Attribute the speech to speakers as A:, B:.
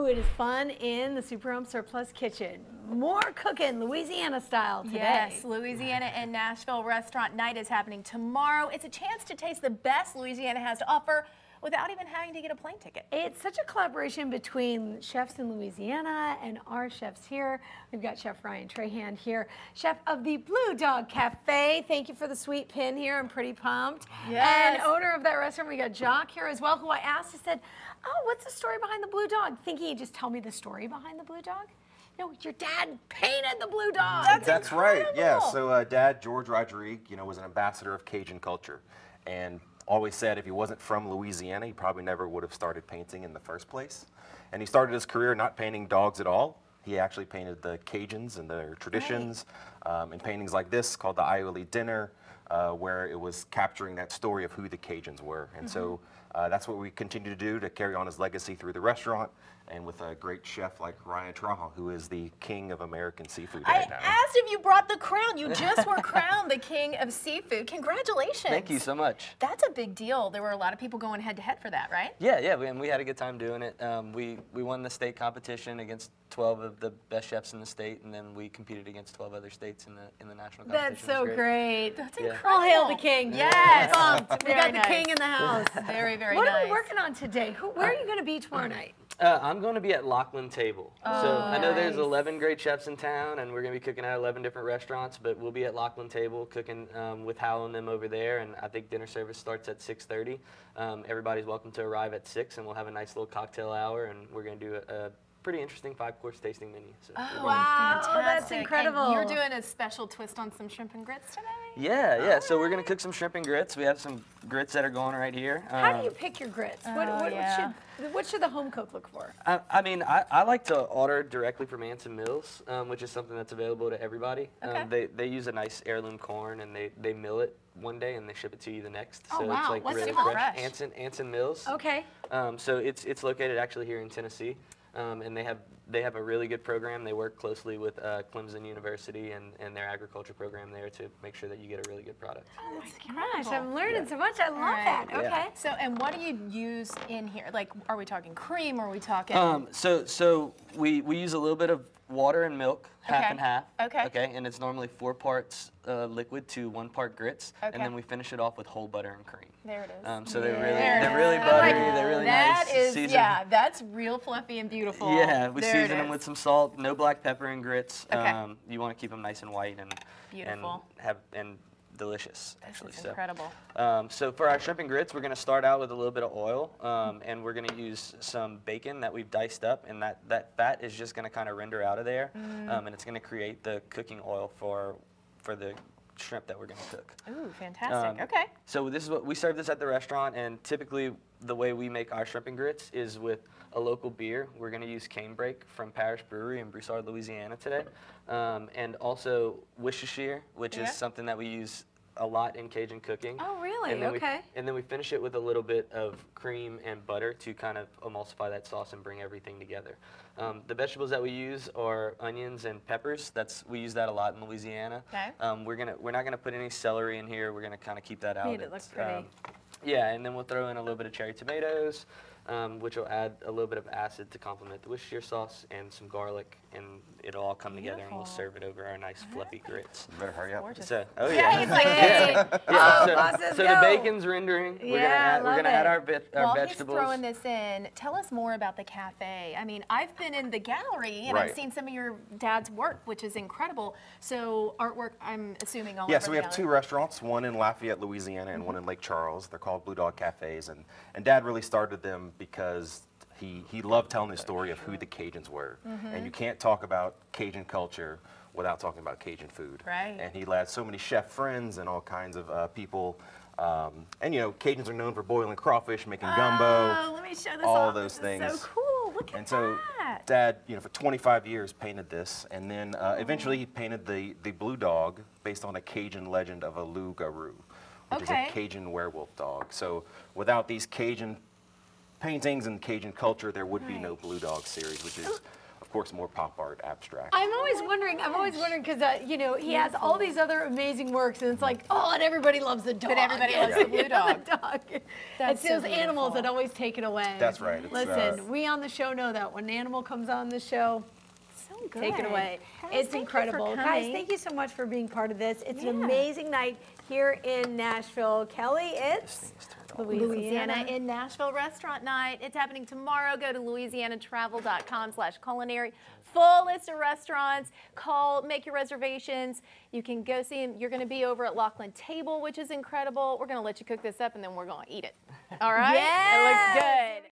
A: Ooh, it is fun in the Super Home Surplus kitchen. More cooking, Louisiana style today.
B: Yes, Louisiana and Nashville restaurant night is happening tomorrow. It's a chance to taste the best Louisiana has to offer without even having to get a plane ticket.
A: It's such a collaboration between chefs in Louisiana and our chefs here. We've got Chef Ryan Trahan here, chef of the Blue Dog Cafe. Thank you for the sweet pin here. I'm pretty pumped.
B: Yes.
A: And owner of that restaurant, we got Jacques here as well, who I asked, I said, oh, what's the story behind the Blue Dog? Thinking he'd just tell me the story behind the Blue Dog. No, your dad painted the Blue Dog.
C: That's right, yeah. So Dad, George Rodrigue, was an ambassador of Cajun culture, and always said if he wasn't from Louisiana, he probably never would have started painting in the first place. And he started his career not painting dogs at all. He actually painted the Cajuns and their traditions, in paintings like this called the Ioli Dinner, where it was capturing that story of who the Cajuns were. And so that's what we continue to do to carry on his legacy through the restaurant, and with a great chef like Ryan Trahan, who is the king of American seafood right now.
B: I asked if you brought the crown. You just were crowned the king of seafood. Congratulations.
D: Thank you so much.
B: That's a big deal. There were a lot of people going head to head for that, right?
D: Yeah, we had a good time doing it. We won the state competition against 12 of the best chefs in the state, and then we competed against 12 other states in the national competition.
A: That's so great.
B: That's incredible.
A: All hail the king.
B: Yes.
A: We got the king in the house.
B: Very, very
A: What
B: nice.
A: are we working on today? Where are you going to be tomorrow night?
D: I'm going to be at Lachlan Table. So I know there's 11 great chefs in town, and we're going to be cooking at 11 different restaurants, but we'll be at Lachlan Table cooking with Hal and them over there, and I think dinner service starts at 6:30. Everybody's welcome to arrive at 6, and we'll have a nice little cocktail hour, and we're going to do a pretty interesting 5-course tasting menu. So
A: Wow, that's
B: Fantastic.
A: incredible.
B: And you're doing a special twist on some shrimp and grits today?
D: Yeah. So we're going to cook some shrimp and grits. We have some grits that are going right here.
A: How do you pick your grits? What should the home cook look for?
D: I like to order directly from Anson Mills, which is something that's available to everybody.
B: Okay.
D: They use a nice heirloom corn, and they mill it one day and they ship it to you the next.
A: Oh,
D: so
A: wow.
D: it's like
A: What's
D: really
A: it called?
D: fresh. Anson Mills.
A: Okay.
D: So it's located actually here in Tennessee. And they have a really good program. They work closely with Clemson University and their agriculture program there to make sure that you get a really good product.
A: Oh my gosh, I'm learning so much. I love that. Okay.
D: Yeah.
B: So, and what do you use in here? Like, are we talking cream? Or are we talking?
D: So we use a little bit of water and milk, half and half.
B: Okay.
D: Okay, and it's normally 4 parts liquid to 1 part grits, and then we finish it off with whole butter and cream.
B: There it is.
D: So they're really buttery. They're really nice.
B: That is,
D: seasoned.
B: yeah, that's real fluffy and beautiful.
D: Yeah, we
B: there
D: season them with some salt, no black pepper and grits.
B: Okay.
D: You want to keep them nice and white and
B: beautiful
D: and delicious, actually.
B: This is incredible.
D: So for our shrimp and grits, we're going to start out with a little bit of oil, and we're going to use some bacon that we've diced up, and that fat is just going to kind of render out of there, and it's going to create the cooking oil for the shrimp that we're going to cook.
B: Ooh, fantastic. Okay.
D: So this is what we serve this at the restaurant, and typically the way we make our shrimp and grits is with a local beer. We're going to use Canebrake from Parish Brewery in Broussard, Louisiana today, and also Worcestershire, which is something that we use a lot in Cajun cooking.
A: Oh, really?
D: And then
A: Okay.
D: and then we finish it with a little bit of cream and butter to kind of emulsify that sauce and bring everything together. The vegetables that we use are onions and peppers. We use that a lot in Louisiana.
B: Okay.
D: We're not gonna put any celery in here. We're gonna kind of keep that out.
A: Made it look pretty.
D: Yeah, and then we'll throw in a little bit of cherry tomatoes, which will add a little bit of acid to complement the Worcestershire sauce, and some garlic, and it'll all come together, and we'll serve it over our nice fluffy grits.
C: You better hurry up.
B: Gorgeous.
D: So,
B: He's like,
D: so the bacon's rendering. We're gonna add our
B: While
D: vegetables.
B: he's throwing this in, tell us more about the cafe. I mean, I've been in the gallery and I've seen some of your dad's work, which is incredible. So artwork, I'm assuming all over
C: So we have
B: the
C: 2 restaurants, one in Lafayette, Louisiana, and one in Lake Charles. They're called Blue Dog Cafes, and Dad really started them because he loved telling the story of who the Cajuns were. And you can't talk about Cajun culture without talking about Cajun food.
B: Right.
C: And he had so many chef friends and all kinds of people. And Cajuns are known for boiling crawfish, making gumbo.
B: Oh, let me show this
C: all
B: off.
C: those
B: This
C: things.
B: is so cool. Look at
C: And so
B: that.
C: Dad, for 25 years painted this, and then eventually he painted the Blue Dog based on a Cajun legend of a loup-garou, which is a Cajun werewolf dog. So without these Cajun paintings and Cajun culture, there would be no Blue Dog series, which is, of course, more pop art, abstract.
A: I'm always wondering because, you know, he has all these other amazing works, and it's like, oh, and everybody loves the dog.
B: But everybody loves the blue dog.
A: The dog.
B: That's
A: It's
B: so
A: those animals
B: beautiful.
A: that always take it away.
C: That's right. It's,
A: Listen, we on the show know that when an animal comes on the show,
B: So good.
A: take it away.
B: Guys,
A: It's
B: thank you
A: incredible.
B: for
A: Guys,
B: coming.
A: thank you so much for being part of this. It's an
B: Yeah.
A: amazing night here in Nashville. Kelly, it's
B: Louisiana in Nashville Restaurant Night. It's happening tomorrow. Go to louisianatravel.com/culinary. Full list of restaurants. Call, make your reservations. You can go see them. You're going to be over at Lachlan Table, which is incredible. We're going to let you cook this up, and then we're going to eat it. All right?
A: Yes.
B: It looks good.